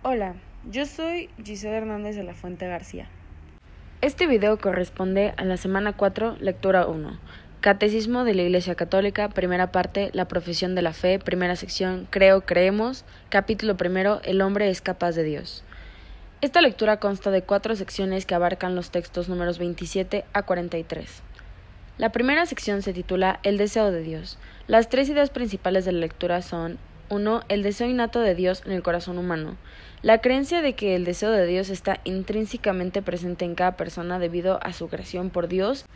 Hola, yo soy Gisela Hernández de la Fuente García. Este video corresponde a la semana 4, lectura 1. Catecismo de la Iglesia Católica, primera parte, la profesión de la fe, primera sección, creo, creemos, capítulo primero, el hombre es capaz de Dios. Esta lectura consta de 4 secciones que abarcan los textos números 27 a 43. La primera sección se titula El deseo de Dios. Las 3 ideas principales de la lectura son 1. El deseo innato de Dios en el corazón humano. La creencia de que el deseo de Dios está intrínsecamente presente en cada persona debido a su creación por Dios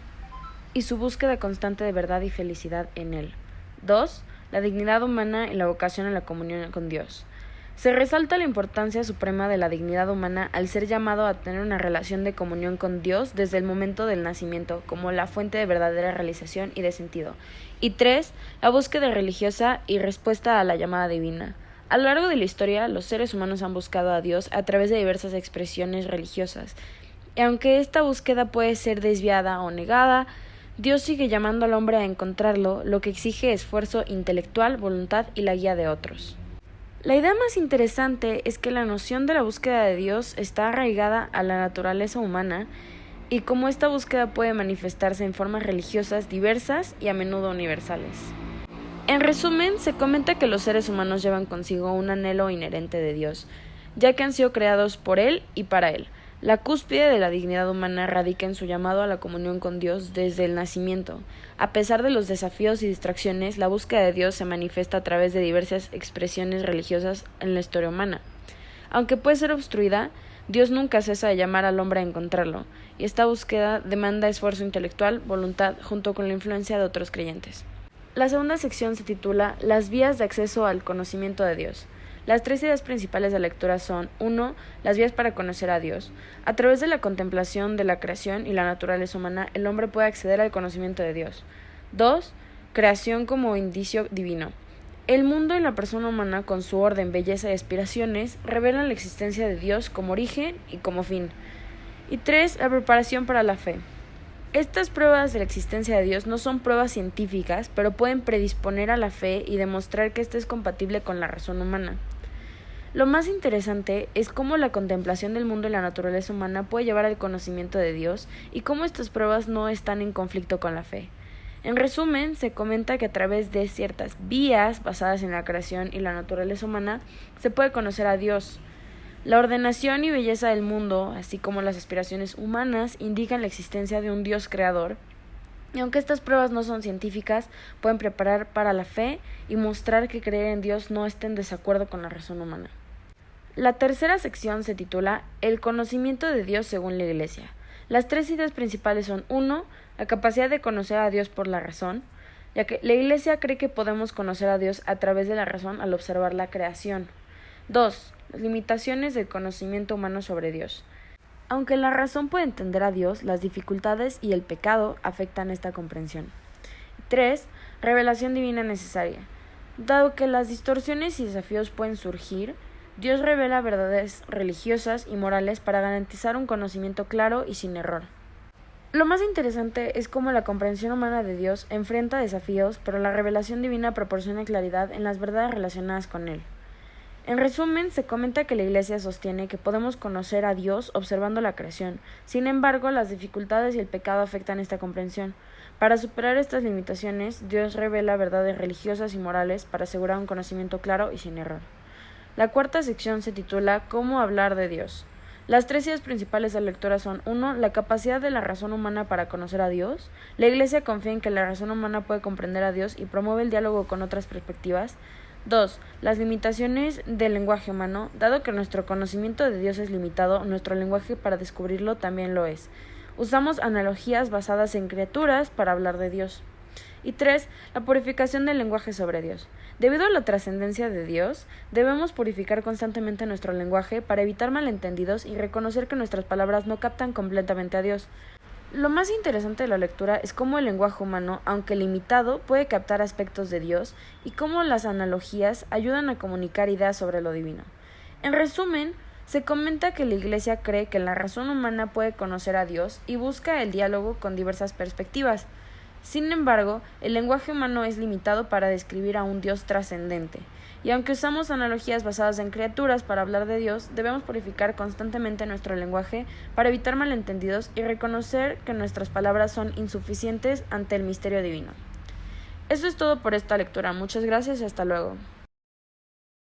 y su búsqueda constante de verdad y felicidad en Él. 2. La dignidad humana y la vocación a la comunión con Dios. Se resalta la importancia suprema de la dignidad humana al ser llamado a tener una relación de comunión con Dios desde el momento del nacimiento, como la fuente de verdadera realización y de sentido. Y 3. La búsqueda religiosa y respuesta a la llamada divina. A lo largo de la historia, los seres humanos han buscado a Dios a través de diversas expresiones religiosas. Y aunque esta búsqueda puede ser desviada o negada, Dios sigue llamando al hombre a encontrarlo, lo que exige esfuerzo intelectual, voluntad y la guía de otros. La idea más interesante es que la noción de la búsqueda de Dios está arraigada a la naturaleza humana y cómo esta búsqueda puede manifestarse en formas religiosas diversas y a menudo universales. En resumen, se comenta que los seres humanos llevan consigo un anhelo inherente de Dios, ya que han sido creados por Él y para Él. La cúspide de la dignidad humana radica en su llamado a la comunión con Dios desde el nacimiento. A pesar de los desafíos y distracciones, la búsqueda de Dios se manifiesta a través de diversas expresiones religiosas en la historia humana. Aunque puede ser obstruida, Dios nunca cesa de llamar al hombre a encontrarlo, y esta búsqueda demanda esfuerzo intelectual, voluntad, junto con la influencia de otros creyentes. La segunda sección se titula Las vías de acceso al conocimiento de Dios. Las 3 ideas principales de la lectura son 1. Las vías para conocer a Dios. A través de la contemplación de la creación y la naturaleza humana, el hombre puede acceder al conocimiento de Dios. 2. Creación como indicio divino. El mundo y la persona humana, con su orden, belleza y aspiraciones, revelan la existencia de Dios como origen y como fin. Y 3. La preparación para la fe. Estas pruebas de la existencia de Dios no son pruebas científicas, pero pueden predisponer a la fe y demostrar que ésta es compatible con la razón humana. Lo más interesante es cómo la contemplación del mundo y la naturaleza humana puede llevar al conocimiento de Dios y cómo estas pruebas no están en conflicto con la fe. En resumen, se comenta que a través de ciertas vías basadas en la creación y la naturaleza humana se puede conocer a Dios. La ordenación y belleza del mundo, así como las aspiraciones humanas, indican la existencia de un Dios creador, y aunque estas pruebas no son científicas, pueden preparar para la fe y mostrar que creer en Dios no está en desacuerdo con la razón humana. La tercera sección se titula El conocimiento de Dios según la Iglesia. Las 3 ideas principales son 1. La capacidad de conocer a Dios por la razón, ya que la Iglesia cree que podemos conocer a Dios a través de la razón al observar la creación. 2. Las limitaciones del conocimiento humano sobre Dios. Aunque la razón puede entender a Dios, las dificultades y el pecado afectan esta comprensión. 3. Revelación divina necesaria. Dado que las distorsiones y desafíos pueden surgir, Dios revela verdades religiosas y morales para garantizar un conocimiento claro y sin error. Lo más interesante es cómo la comprensión humana de Dios enfrenta desafíos, pero la revelación divina proporciona claridad en las verdades relacionadas con Él. En resumen, se comenta que la Iglesia sostiene que podemos conocer a Dios observando la creación. Sin embargo, las dificultades y el pecado afectan esta comprensión. Para superar estas limitaciones, Dios revela verdades religiosas y morales para asegurar un conocimiento claro y sin error. La cuarta sección se titula ¿Cómo hablar de Dios? Las 3 ideas principales de la lectura son 1. La capacidad de la razón humana para conocer a Dios. La Iglesia confía en que la razón humana puede comprender a Dios y promueve el diálogo con otras perspectivas. 2. Las limitaciones del lenguaje humano. Dado que nuestro conocimiento de Dios es limitado, nuestro lenguaje para descubrirlo también lo es. Usamos analogías basadas en criaturas para hablar de Dios. Y 3. La purificación del lenguaje sobre Dios. Debido a la trascendencia de Dios, debemos purificar constantemente nuestro lenguaje para evitar malentendidos y reconocer que nuestras palabras no captan completamente a Dios. Lo más interesante de la lectura es cómo el lenguaje humano, aunque limitado, puede captar aspectos de Dios y cómo las analogías ayudan a comunicar ideas sobre lo divino. En resumen, se comenta que la Iglesia cree que la razón humana puede conocer a Dios y busca el diálogo con diversas perspectivas. Sin embargo, el lenguaje humano es limitado para describir a un Dios trascendente, y aunque usamos analogías basadas en criaturas para hablar de Dios, debemos purificar constantemente nuestro lenguaje para evitar malentendidos y reconocer que nuestras palabras son insuficientes ante el misterio divino. Eso es todo por esta lectura. Muchas gracias y hasta luego.